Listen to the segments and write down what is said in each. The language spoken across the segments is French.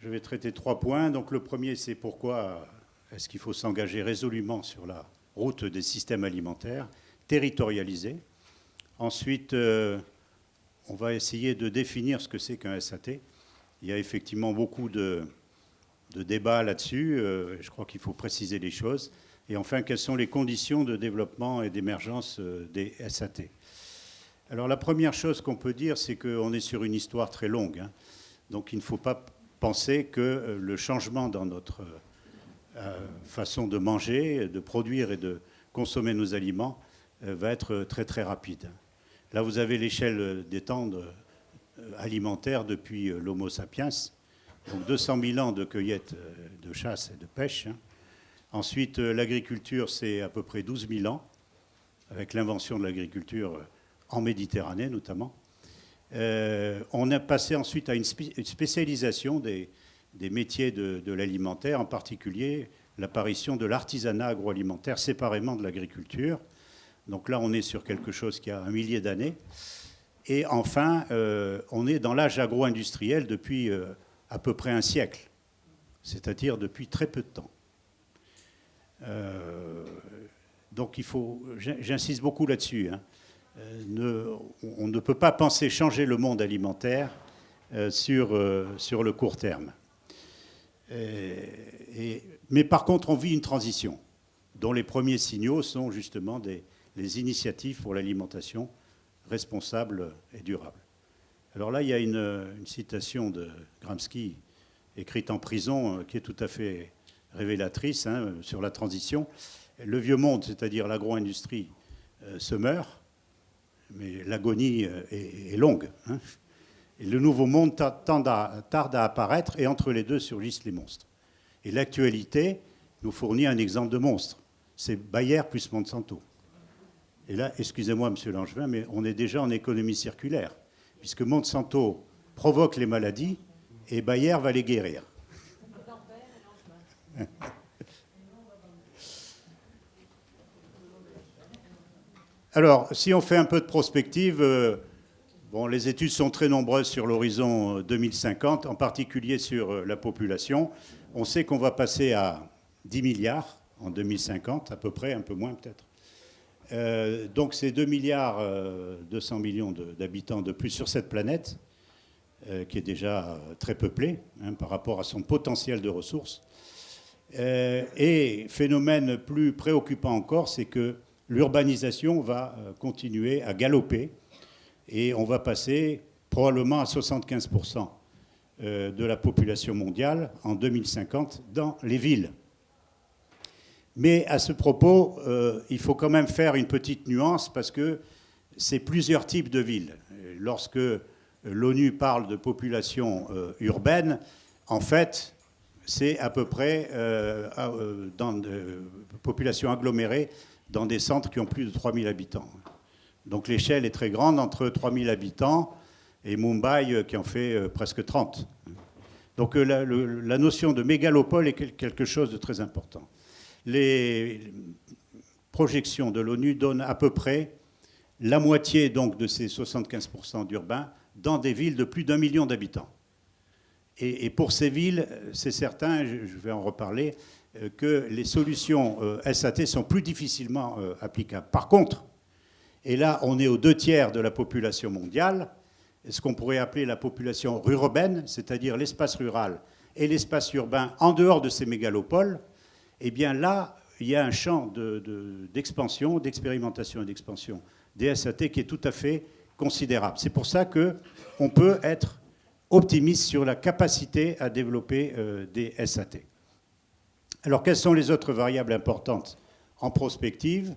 Je vais traiter 3 points. Donc le premier, c'est pourquoi est-ce qu'il faut s'engager résolument sur la route des systèmes alimentaires, territorialisés. Ensuite, on va essayer de définir ce que c'est qu'un SAT. Il y a effectivement beaucoup de débats là-dessus. Je crois qu'il faut préciser les choses. Et enfin, quelles sont les conditions de développement et d'émergence des SAT? Alors la première chose qu'on peut dire, c'est qu'on est sur une histoire très longue. Hein. Donc il ne faut pas penser que le changement dans notre façon de manger, de produire et de consommer nos aliments va être très très rapide. Là, vous avez l'échelle des temps alimentaires depuis l'Homo sapiens, donc 200 000 ans de cueillette, de chasse et de pêche. Hein. Ensuite, l'agriculture, c'est à peu près 12 000 ans, avec l'invention de l'agriculture en Méditerranée notamment. On a passé ensuite à une spécialisation des métiers de l'alimentaire, en particulier l'apparition de l'artisanat agroalimentaire séparément de l'agriculture. Donc là, on est sur quelque chose qui a 1 millier d'années. Et enfin, on est dans l'âge agro-industriel depuis à peu près un siècle, c'est-à-dire depuis très peu de temps. Donc il faut, j'insiste beaucoup là-dessus, hein. On ne peut pas penser changer le monde alimentaire sur le court terme. Mais par contre, on vit une transition dont les premiers signaux sont justement les initiatives pour l'alimentation responsable et durable. Alors là, il y a une citation de Gramsci écrite en prison qui est tout à fait révélatrice, hein, sur la transition. Le vieux monde, c'est-à-dire l'agro-industrie, se meurt, mais l'agonie est longue. Hein. Et le nouveau monde tarde à apparaître, et entre les deux surgissent les monstres. Et l'actualité nous fournit un exemple de monstre. C'est Bayer plus Monsanto. Et là, excusez-moi, monsieur Langevin, mais on est déjà en économie circulaire, puisque Monsanto provoque les maladies et Bayer va les guérir. Alors, si on fait un peu de prospective, bon, les études sont très nombreuses sur l'horizon 2050, en particulier sur la population. On sait qu'on va passer à 10 milliards en 2050, à peu près, un peu moins peut-être. Donc c'est 2 milliards 200 millions d'habitants de plus sur cette planète, qui est déjà très peuplée, hein, par rapport à son potentiel de ressources. Et phénomène plus préoccupant encore, c'est que l'urbanisation va continuer à galoper et on va passer probablement à 75% de la population mondiale en 2050 dans les villes. Mais à ce propos, il faut quand même faire une petite nuance parce que c'est plusieurs types de villes. Lorsque l'ONU parle de population urbaine, en fait, c'est à peu près dans de population agglomérée dans des centres qui ont plus de 3000 habitants. Donc l'échelle est très grande entre 3000 habitants et Mumbai qui en fait presque 30. Donc la notion de mégalopole est quelque chose de très important. Les projections de l'ONU donnent à peu près la moitié donc, de ces 75% d'urbains dans des villes de plus d'1 million d'habitants. Et pour ces villes, c'est certain, je vais en reparler, que les solutions SAT sont plus difficilement applicables. Par contre, et là on est aux 2/3 de la population mondiale, ce qu'on pourrait appeler la population rurbaine, c'est-à-dire l'espace rural et l'espace urbain en dehors de ces mégalopoles, eh bien là, il y a un champ d'expansion, d'expérimentation et d'expansion des SAT qui est tout à fait considérable. C'est pour ça qu'on peut être optimiste sur la capacité à développer des SAT. Alors, quelles sont les autres variables importantes en prospective?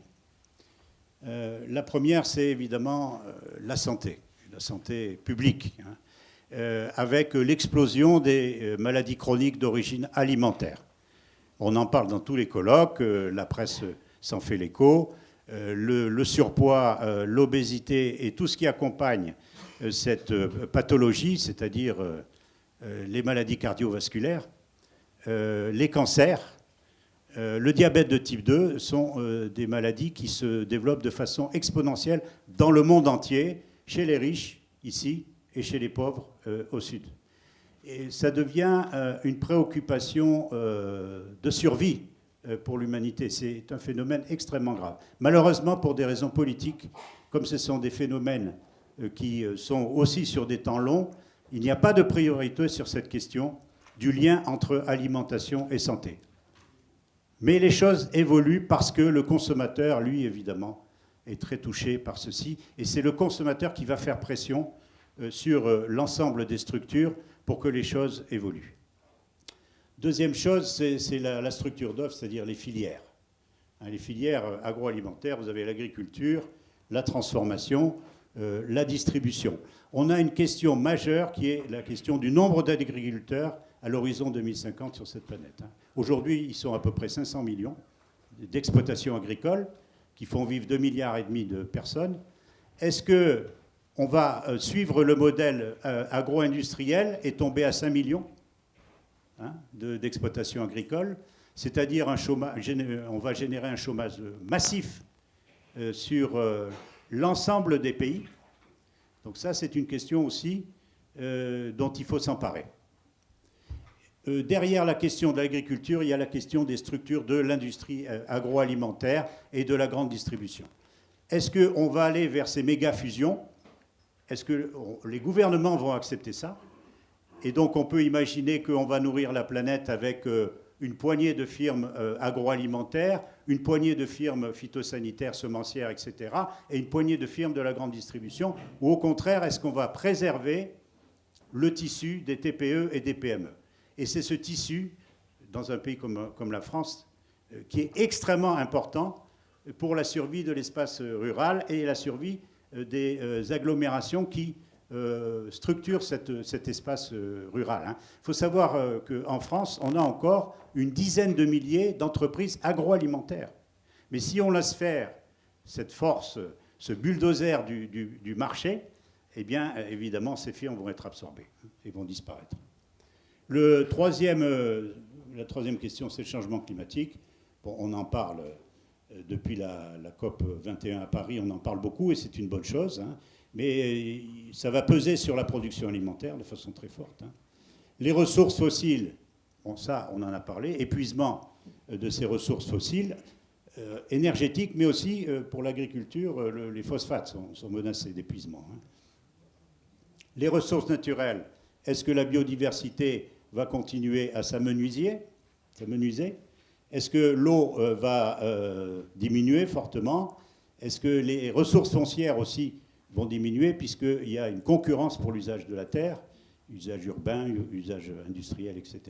La première, c'est évidemment la santé publique, hein, avec l'explosion des maladies chroniques d'origine alimentaire. On en parle dans tous les colloques, la presse s'en fait l'écho. Le surpoids, l'obésité et tout ce qui accompagne cette pathologie, c'est-à-dire les maladies cardiovasculaires, les cancers, le diabète de type 2 sont des maladies qui se développent de façon exponentielle dans le monde entier, chez les riches, ici, et chez les pauvres, au sud. Et ça devient une préoccupation de survie pour l'humanité. C'est un phénomène extrêmement grave. Malheureusement, pour des raisons politiques, comme ce sont des phénomènes qui sont aussi sur des temps longs, il n'y a pas de priorité sur cette question du lien entre alimentation et santé. Mais les choses évoluent parce que le consommateur, lui, évidemment, est très touché par ceci. Et c'est le consommateur qui va faire pression sur l'ensemble des structures pour que les choses évoluent. Deuxième chose, c'est la structure d'offre, c'est-à-dire les filières. Les filières agroalimentaires, vous avez l'agriculture, la transformation, la distribution. On a une question majeure qui est la question du nombre d'agriculteurs à l'horizon 2050 sur cette planète. Aujourd'hui, ils sont à peu près 500 millions d'exploitations agricoles qui font vivre 2,5 milliards de personnes. Est-ce qu'on va suivre le modèle agro-industriel et tomber à 5 millions d'exploitations agricoles, c'est-à-dire on va générer un chômage massif sur l'ensemble des pays. Donc ça, c'est une question aussi dont il faut s'emparer. Derrière la question de l'agriculture, il y a la question des structures de l'industrie agroalimentaire et de la grande distribution. Est-ce qu'on va aller vers ces méga-fusions? Est-ce que les gouvernements vont accepter ça? Et donc on peut imaginer qu'on va nourrir la planète avec une poignée de firmes agroalimentaires, une poignée de firmes phytosanitaires, semencières, etc., et une poignée de firmes de la grande distribution, ou au contraire, est-ce qu'on va préserver le tissu des TPE et des PME? Et c'est ce tissu, dans un pays comme la France, qui est extrêmement important pour la survie de l'espace rural et la survie des agglomérations qui structurent cet espace rural. Il faut savoir qu'en France, on a encore une dizaine de milliers d'entreprises agroalimentaires. Mais si on laisse faire cette force, ce bulldozer du marché, eh bien, évidemment, ces firmes vont être absorbées et vont disparaître. La troisième question, c'est le changement climatique. Bon, on en parle depuis la COP 21 à Paris, on en parle beaucoup et c'est une bonne chose. Mais ça va peser sur la production alimentaire de façon très forte. Les ressources fossiles, bon, ça, on en a parlé, épuisement de ces ressources fossiles, énergétiques, mais aussi pour l'agriculture, les phosphates sont menacés d'épuisement. Les ressources naturelles, est-ce que la biodiversité va continuer à s'amenuiser? Est-ce que l'eau va diminuer fortement? Est-ce que les ressources foncières aussi vont diminuer puisqu'il y a une concurrence pour l'usage de la terre, usage urbain, usage industriel, etc.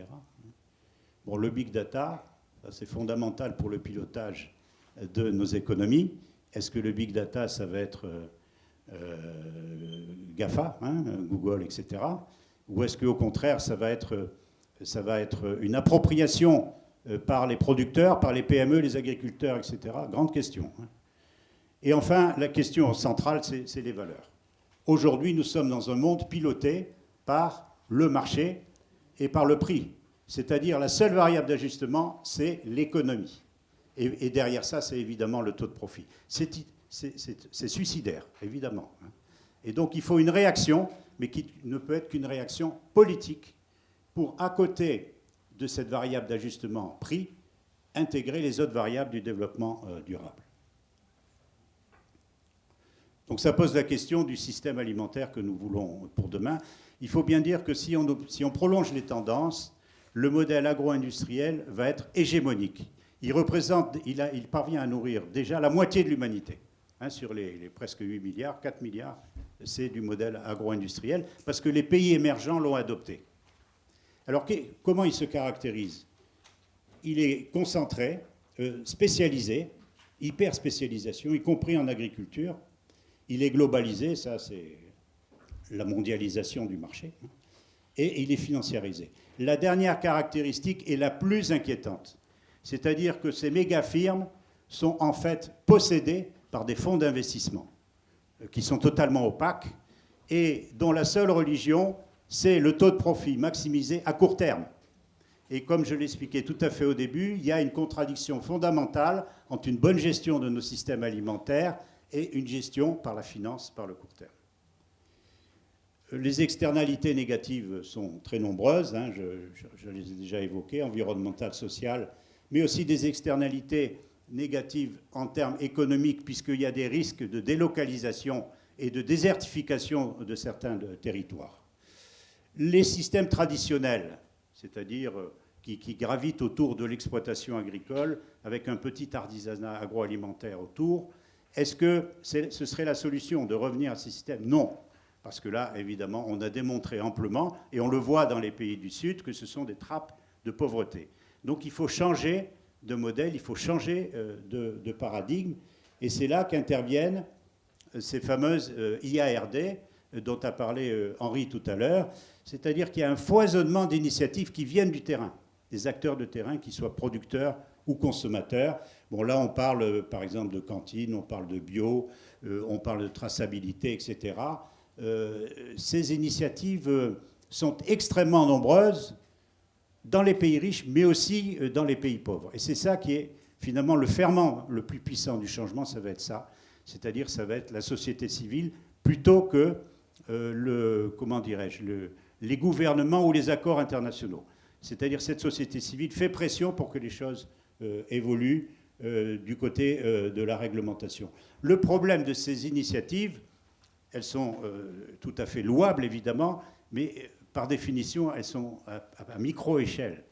Bon, le big data, c'est fondamental pour le pilotage de nos économies. Est-ce que le big data, ça va être GAFA, Google, etc. Ou est-ce qu'au contraire, ça va être une appropriation par les producteurs, par les PME, les agriculteurs, etc. Grande question. Et enfin, la question centrale, c'est les valeurs. Aujourd'hui, nous sommes dans un monde piloté par le marché et par le prix. C'est-à-dire la seule variable d'ajustement, c'est l'économie. Et derrière ça, c'est évidemment le taux de profit. C'est suicidaire, évidemment. Et donc, il faut une réaction, mais qui ne peut être qu'une réaction politique pour, à côté de cette variable d'ajustement prix, intégrer les autres variables du développement durable. Donc ça pose la question du système alimentaire que nous voulons pour demain. Il faut bien dire que si on prolonge les tendances, le modèle agro-industriel va être hégémonique. Il parvient à nourrir déjà la moitié de l'humanité. Sur les presque 8 milliards, 4 milliards, c'est du modèle agro-industriel, parce que les pays émergents l'ont adopté. Alors comment il se caractérise? Il est concentré, spécialisé, hyper-spécialisation, y compris en agriculture. Il est globalisé, ça c'est la mondialisation du marché, et il est financiarisé. La dernière caractéristique est la plus inquiétante, c'est-à-dire que ces méga-firmes sont en fait possédées par des fonds d'investissement qui sont totalement opaques et dont la seule religion, c'est le taux de profit maximisé à court terme. Et comme je l'expliquais tout à fait au début, il y a une contradiction fondamentale entre une bonne gestion de nos systèmes alimentaires et une gestion par la finance, par le court terme. Les externalités négatives sont très nombreuses, hein, je les ai déjà évoquées, environnementales, sociales, mais aussi des externalités négatives en termes économiques, puisqu'il y a des risques de délocalisation et de désertification de certains territoires. Les systèmes traditionnels, c'est-à-dire qui gravitent autour de l'exploitation agricole, avec un petit artisanat agroalimentaire autour, est-ce que ce serait la solution de revenir à ces systèmes? Non. Parce que là, évidemment, on a démontré amplement, et on le voit dans les pays du Sud, que ce sont des trappes de pauvreté. Donc il faut changer de modèle, il faut changer de paradigme, et c'est là qu'interviennent ces fameuses IARD dont a parlé Henri tout à l'heure, c'est-à-dire qu'il y a un foisonnement d'initiatives qui viennent du terrain, des acteurs de terrain, qu'ils soient producteurs ou consommateurs. Bon, là, on parle par exemple de cantine, on parle de bio, on parle de traçabilité, etc. Ces initiatives sont extrêmement nombreuses dans les pays riches, mais aussi dans les pays pauvres. Et c'est ça qui est finalement le ferment le plus puissant du changement, ça va être ça. C'est-à-dire ça va être la société civile plutôt que les gouvernements ou les accords internationaux. C'est-à-dire cette société civile fait pression pour que les choses évoluent du côté de la réglementation. Le problème de ces initiatives, elles sont tout à fait louables, évidemment, mais par définition, elles sont à micro-échelle.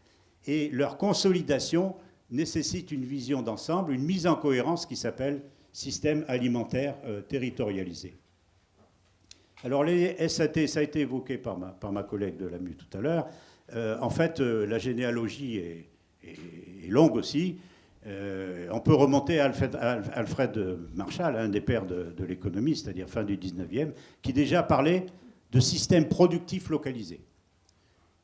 Et leur consolidation nécessite une vision d'ensemble, une mise en cohérence qui s'appelle système alimentaire territorialisé. Alors les SAT, ça a été évoqué par ma collègue de l'AMU tout à l'heure. En fait, la généalogie est longue aussi. On peut remonter à Alfred Marshall, un des pères de l'économie, c'est-à-dire fin du 19e, qui déjà parlait de système productif localisé.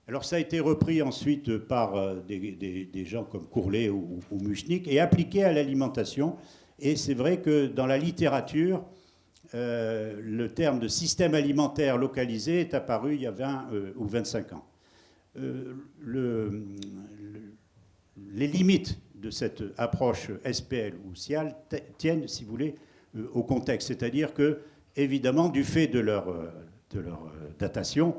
Alors ça a été repris ensuite par des gens comme Courlet ou Muchnik et appliqué à l'alimentation. Et c'est vrai que dans la littérature, le terme de système alimentaire localisé est apparu il y a 20 ou 25 ans. Les limites de cette approche SPL ou SIAL tiennent, si vous voulez, au contexte. C'est-à-dire que, évidemment, du fait de leur datation,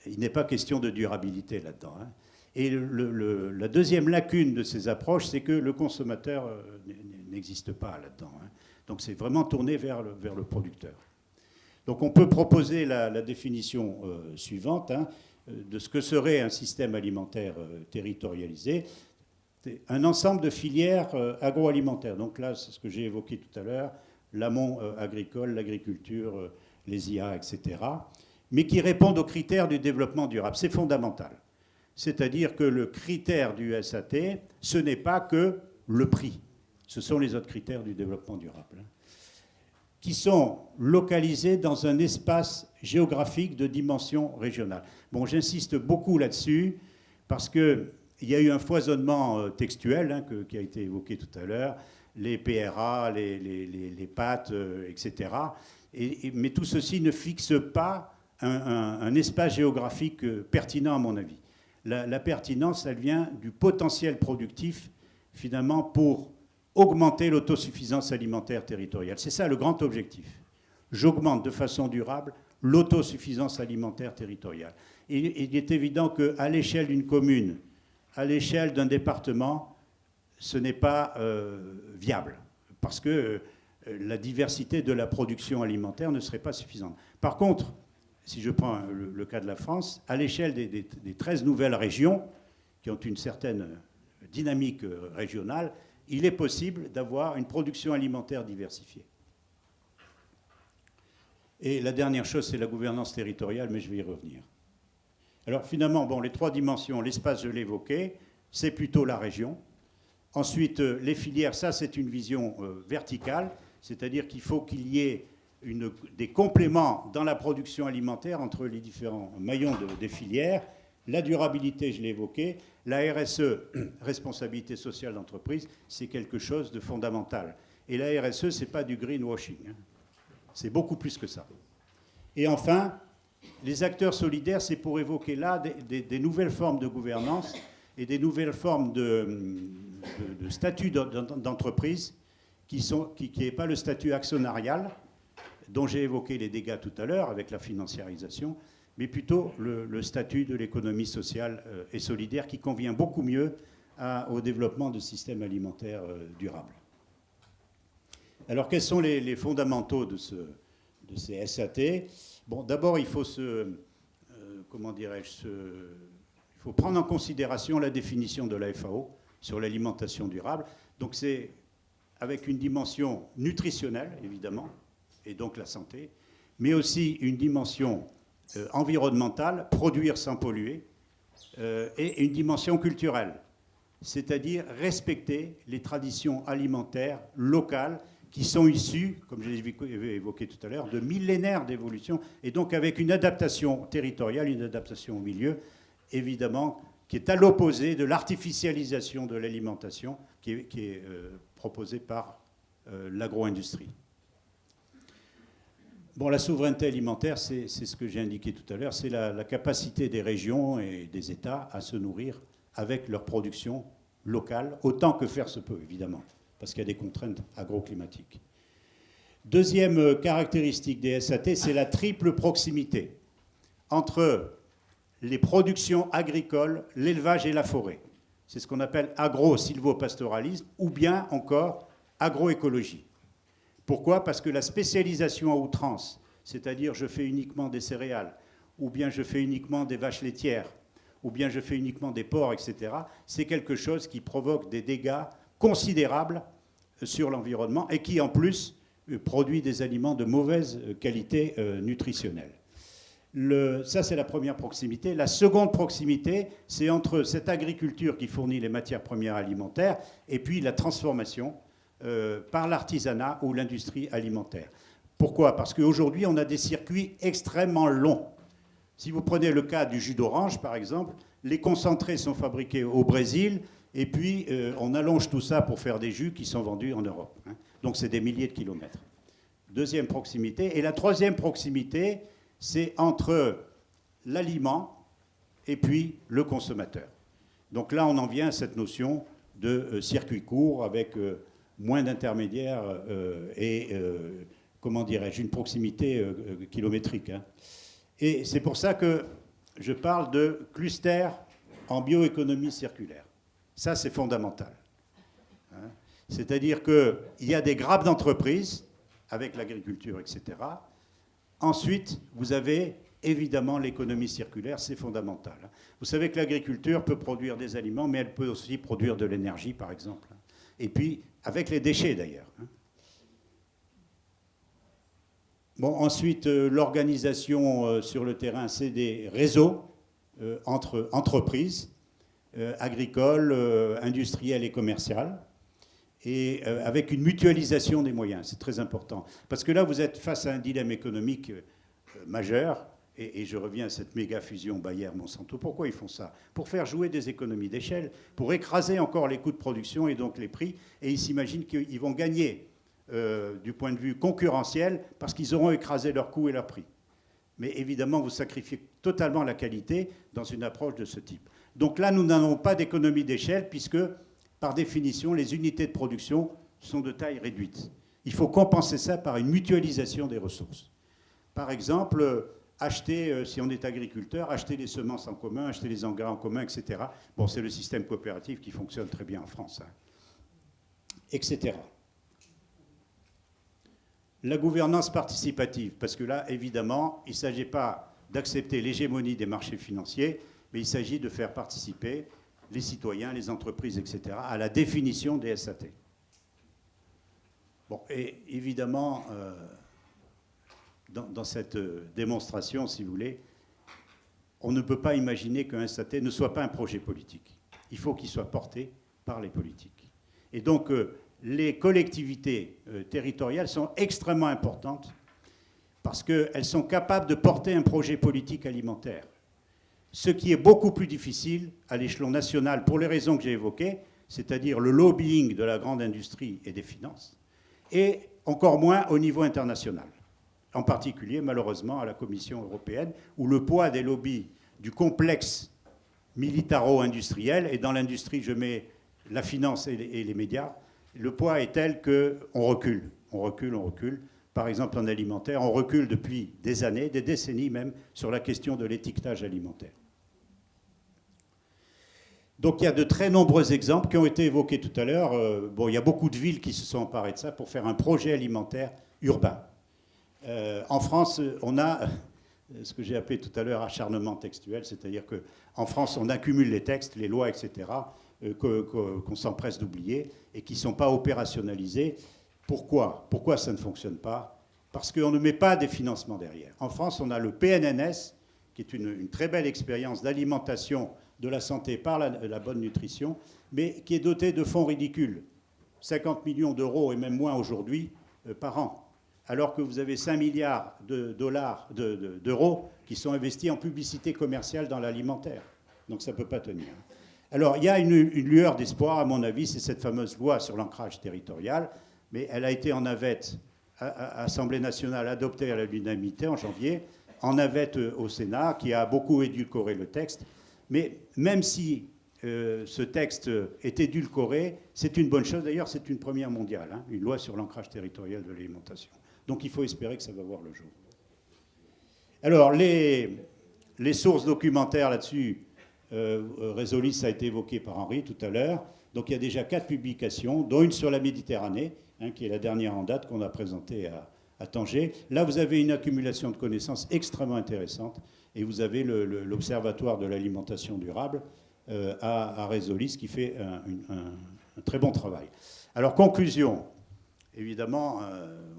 il n'est pas question de durabilité là-dedans. Hein. Et la deuxième lacune de ces approches, c'est que le consommateur n'existe pas là-dedans. Hein. Donc c'est vraiment tourné vers le producteur. Donc on peut proposer la définition suivante hein, de ce que serait un système alimentaire territorialisé. C'est un ensemble de filières agroalimentaires. Donc là, c'est ce que j'ai évoqué tout à l'heure, l'amont agricole, l'agriculture, les IA, etc. Mais qui répondent aux critères du développement durable. C'est fondamental. C'est-à-dire que le critère du SAT, ce n'est pas que le prix. Ce sont les autres critères du développement durable, hein, qui sont localisés dans un espace géographique de dimension régionale. Bon, j'insiste beaucoup là-dessus, parce qu'il y a eu un foisonnement textuel hein, qui a été évoqué tout à l'heure, les PRA, les PAT, etc. Mais tout ceci ne fixe pas un espace géographique pertinent, à mon avis. La pertinence, elle vient du potentiel productif, finalement, pour augmenter l'autosuffisance alimentaire territoriale. C'est ça le grand objectif. J'augmente de façon durable l'autosuffisance alimentaire territoriale. Et il est évident qu'à l'échelle d'une commune, à l'échelle d'un département, ce n'est pas viable, parce que la diversité de la production alimentaire ne serait pas suffisante. Par contre, si je prends le cas de la France, à l'échelle des 13 nouvelles régions, qui ont une certaine dynamique régionale, il est possible d'avoir une production alimentaire diversifiée. Et la dernière chose, c'est la gouvernance territoriale, mais je vais y revenir. Alors finalement, bon, les trois dimensions, l'espace, je l'ai évoqué, c'est plutôt la région. Ensuite, les filières, ça c'est une vision verticale, c'est-à-dire qu'il faut qu'il y ait des compléments dans la production alimentaire entre les différents maillons des filières. La durabilité, je l'ai évoqué. La RSE, responsabilité sociale d'entreprise, c'est quelque chose de fondamental. Et la RSE, ce n'est pas du greenwashing. Hein. C'est beaucoup plus que ça. Et enfin, les acteurs solidaires, c'est pour évoquer là des nouvelles formes de gouvernance et des nouvelles formes de statut d'entreprise qui n'est pas le statut actionnarial, dont j'ai évoqué les dégâts tout à l'heure avec la financiarisation, mais plutôt le statut de l'économie sociale et solidaire qui convient beaucoup mieux au développement de systèmes alimentaires durables. Alors, quels sont les fondamentaux de ces SAT? Bon, d'abord, il faut il faut prendre en considération la définition de la FAO sur l'alimentation durable. Donc, c'est avec une dimension nutritionnelle, évidemment, et donc la santé, mais aussi une dimension environnementale, produire sans polluer, et une dimension culturelle, c'est-à-dire respecter les traditions alimentaires locales qui sont issues, comme je l'ai évoqué tout à l'heure, de millénaires d'évolution, et donc avec une adaptation territoriale, une adaptation au milieu, évidemment, qui est à l'opposé de l'artificialisation de l'alimentation qui est proposée par l'agro-industrie. Bon, la souveraineté alimentaire, c'est ce que j'ai indiqué tout à l'heure, c'est la capacité des régions et des États à se nourrir avec leur production locale, autant que faire se peut, évidemment, parce qu'il y a des contraintes agroclimatiques. Deuxième caractéristique des SAT, c'est la triple proximité entre les productions agricoles, l'élevage et la forêt. C'est ce qu'on appelle agro-sylvopastoralisme ou bien encore agroécologie. Pourquoi? Parce que la spécialisation à outrance, c'est-à-dire je fais uniquement des céréales, ou bien je fais uniquement des vaches laitières, ou bien je fais uniquement des porcs, etc., c'est quelque chose qui provoque des dégâts considérables sur l'environnement et qui, en plus, produit des aliments de mauvaise qualité nutritionnelle. Ça, c'est la première proximité. La seconde proximité, c'est entre cette agriculture qui fournit les matières premières alimentaires et puis la transformation par l'artisanat ou l'industrie alimentaire. Pourquoi? Parce qu'aujourd'hui, on a des circuits extrêmement longs. Si vous prenez le cas du jus d'orange, par exemple, les concentrés sont fabriqués au Brésil et puis on allonge tout ça pour faire des jus qui sont vendus en Europe. Donc, c'est des milliers de kilomètres. Deuxième proximité. Et la troisième proximité, c'est entre l'aliment et puis le consommateur. Donc là, on en vient à cette notion de circuit court avec moins d'intermédiaires et, comment dirais-je, une proximité kilométrique. Et c'est pour ça que je parle de cluster en bioéconomie circulaire. Ça, c'est fondamental. C'est-à-dire qu'il y a des grappes d'entreprises avec l'agriculture, etc. Ensuite, vous avez évidemment l'économie circulaire, c'est fondamental. Vous savez que l'agriculture peut produire des aliments, mais elle peut aussi produire de l'énergie, par exemple. Et puis, avec les déchets, d'ailleurs. Bon, ensuite, l'organisation sur le terrain, c'est des réseaux entre entreprises agricoles, industrielles et commerciales, et avec une mutualisation des moyens. C'est très important. Parce que là, vous êtes face à un dilemme économique majeur, et je reviens à cette méga fusion Bayer-Monsanto. Pourquoi ils font ça? Pour faire jouer des économies d'échelle, pour écraser encore les coûts de production et donc les prix, et ils s'imaginent qu'ils vont gagner du point de vue concurrentiel parce qu'ils auront écrasé leurs coûts et leurs prix. Mais évidemment, vous sacrifiez totalement la qualité dans une approche de ce type. Donc là, nous n'avons pas d'économie d'échelle puisque, par définition, les unités de production sont de taille réduite. Il faut compenser ça par une mutualisation des ressources. Par exemple, acheter, si on est agriculteur, acheter les semences en commun, acheter les engrais en commun, etc. Bon, c'est le système coopératif qui fonctionne très bien en France, etc. La gouvernance participative, parce que là, évidemment, il ne s'agit pas d'accepter l'hégémonie des marchés financiers, mais il s'agit de faire participer les citoyens, les entreprises, etc., à la définition des SAT. Bon, et évidemment, dans cette démonstration, si vous voulez, on ne peut pas imaginer qu'un SAT ne soit pas un projet politique. Il faut qu'il soit porté par les politiques. Et donc, les collectivités territoriales sont extrêmement importantes parce qu'elles sont capables de porter un projet politique alimentaire. Ce qui est beaucoup plus difficile à l'échelon national pour les raisons que j'ai évoquées, c'est-à-dire le lobbying de la grande industrie et des finances, et encore moins au niveau international. En particulier, malheureusement, à la Commission européenne, où le poids des lobbies du complexe militaro-industriel, et dans l'industrie, je mets la finance et les médias, le poids est tel qu'on recule, on recule, par exemple en alimentaire, on recule depuis des années, des décennies même, sur la question de l'étiquetage alimentaire. Donc il y a de très nombreux exemples qui ont été évoqués tout à l'heure. Bon, il y a beaucoup de villes qui se sont emparées de ça pour faire un projet alimentaire urbain. En France, on a ce que j'ai appelé tout à l'heure acharnement textuel, c'est-à-dire qu'en France, on accumule les textes, les lois, etc., qu'on s'empresse d'oublier et qui ne sont pas opérationnalisés. Pourquoi ça ne fonctionne pas? Parce qu'on ne met pas des financements derrière. En France, on a le PNNS, qui est une très belle expérience d'alimentation de la santé par la bonne nutrition, mais qui est doté de fonds ridicules. 50 millions d'euros et même moins aujourd'hui par an. Alors que vous avez 5 milliards d'euros qui sont investis en publicité commerciale dans l'alimentaire. Donc ça ne peut pas tenir. Alors il y a une lueur d'espoir, à mon avis, c'est cette fameuse loi sur l'ancrage territorial, mais elle a été en navette à l'Assemblée nationale, adoptée à l'unanimité en janvier, en navette au Sénat, qui a beaucoup édulcoré le texte. Mais même si ce texte est édulcoré, c'est une bonne chose. D'ailleurs, c'est une première mondiale, hein, une loi sur l'ancrage territorial de l'alimentation. Donc il faut espérer que ça va voir le jour. Alors, les sources documentaires là-dessus, Résolis, ça a été évoqué par Henri tout à l'heure. Donc il y a déjà 4 publications, dont une sur la Méditerranée, hein, qui est la dernière en date qu'on a présentée à Tanger. Là, vous avez une accumulation de connaissances extrêmement intéressante. Et vous avez l'Observatoire de l'alimentation durable à Résolis qui fait un très bon travail. Alors, conclusion. Évidemment,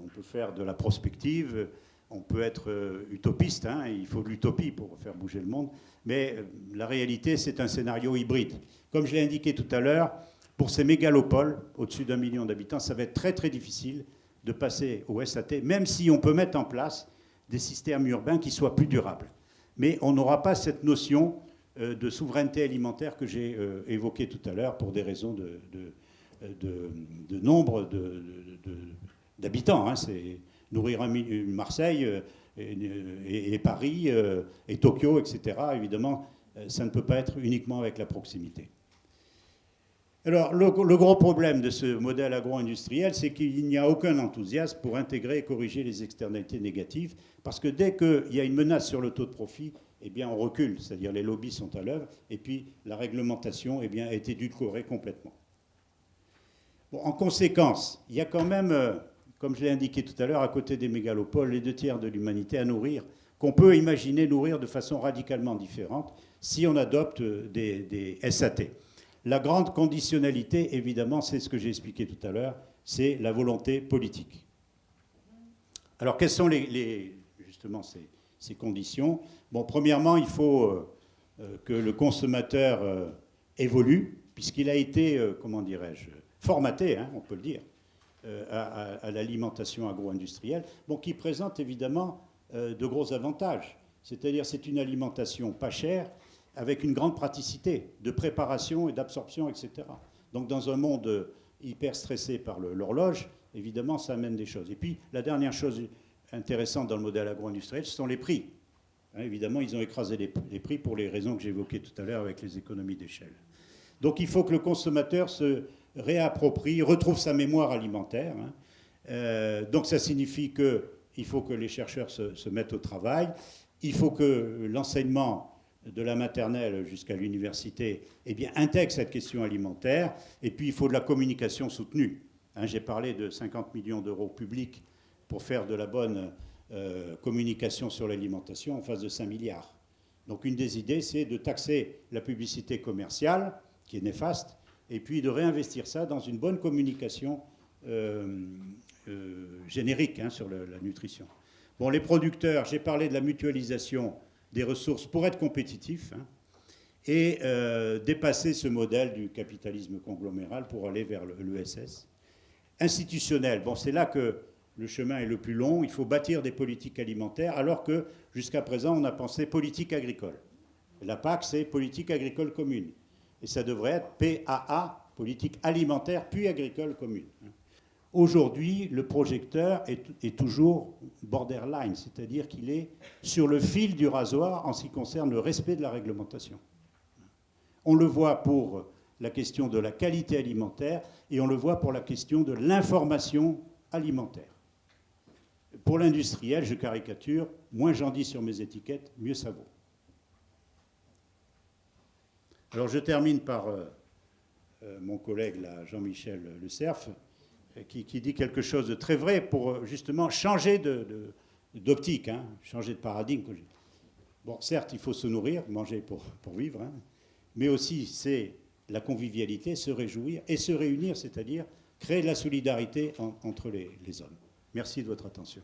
on peut faire de la prospective, on peut être utopiste, hein, il faut de l'utopie pour faire bouger le monde, mais la réalité, c'est un scénario hybride. Comme je l'ai indiqué tout à l'heure, pour ces mégalopoles, au-dessus d'1 million d'habitants, ça va être très très difficile de passer au SAT, même si on peut mettre en place des systèmes urbains qui soient plus durables. Mais on n'aura pas cette notion de souveraineté alimentaire que j'ai évoquée tout à l'heure pour des raisons de nombre d'habitants. Hein. C'est nourrir Marseille et Paris et Tokyo, etc. Évidemment, ça ne peut pas être uniquement avec la proximité. Alors, le gros problème de ce modèle agro-industriel, c'est qu'il n'y a aucun enthousiasme pour intégrer et corriger les externalités négatives, parce que dès qu'il y a une menace sur le taux de profit, eh bien, on recule, c'est-à-dire les lobbies sont à l'œuvre, et puis la réglementation, eh bien, a été édulcorée complètement. Bon, en conséquence, il y a quand même, comme je l'ai indiqué tout à l'heure, à côté des mégalopoles, les 2/3 de l'humanité à nourrir, qu'on peut imaginer nourrir de façon radicalement différente si on adopte des SAT. La grande conditionnalité, évidemment, c'est ce que j'ai expliqué tout à l'heure, c'est la volonté politique. Alors, quelles sont justement ces conditions? Bon, premièrement, il faut que le consommateur évolue, puisqu'il a été, comment dirais-je, formaté, hein, on peut le dire, à l'alimentation agro-industrielle, bon, qui présente évidemment de gros avantages. C'est-à-dire, c'est une alimentation pas chère, avec une grande praticité de préparation et d'absorption, etc. Donc dans un monde hyper stressé par l'horloge, évidemment, ça amène des choses. Et puis, la dernière chose intéressante dans le modèle agro-industriel, ce sont les prix. Hein, évidemment, ils ont écrasé les prix pour les raisons que j'évoquais tout à l'heure avec les économies d'échelle. Donc il faut que le consommateur se réapproprie, retrouve sa mémoire alimentaire. Hein. Donc ça signifie qu'il faut que les chercheurs se mettent au travail. Il faut que l'enseignement de la maternelle jusqu'à l'université, eh bien, intègre cette question alimentaire. Et puis, il faut de la communication soutenue. Hein, j'ai parlé de 50 millions d'euros publics pour faire de la bonne communication sur l'alimentation en face de 5 milliards. Donc, une des idées, c'est de taxer la publicité commerciale, qui est néfaste, et puis de réinvestir ça dans une bonne communication générique, hein, sur la nutrition. Bon, les producteurs, j'ai parlé de la mutualisation des ressources pour être compétitifs, hein, et dépasser ce modèle du capitalisme congloméral pour aller vers l'ESS. Institutionnel, bon, c'est là que le chemin est le plus long. Il faut bâtir des politiques alimentaires, alors que jusqu'à présent, on a pensé politique agricole. La PAC, c'est politique agricole commune. Et ça devrait être PAA, politique alimentaire puis agricole commune. Aujourd'hui, le projecteur est toujours borderline, c'est-à-dire qu'il est sur le fil du rasoir en ce qui concerne le respect de la réglementation. On le voit pour la question de la qualité alimentaire et on le voit pour la question de l'information alimentaire. Pour l'industriel, je caricature, moins j'en dis sur mes étiquettes, mieux ça vaut. Alors je termine par mon collègue là, Jean-Michel Le Cerf, qui dit quelque chose de très vrai pour justement changer d'optique, hein, changer de paradigme. Bon, certes, il faut se nourrir, manger pour vivre, hein, mais aussi c'est la convivialité, se réjouir et se réunir, c'est-à-dire créer de la solidarité entre les hommes. Merci de votre attention.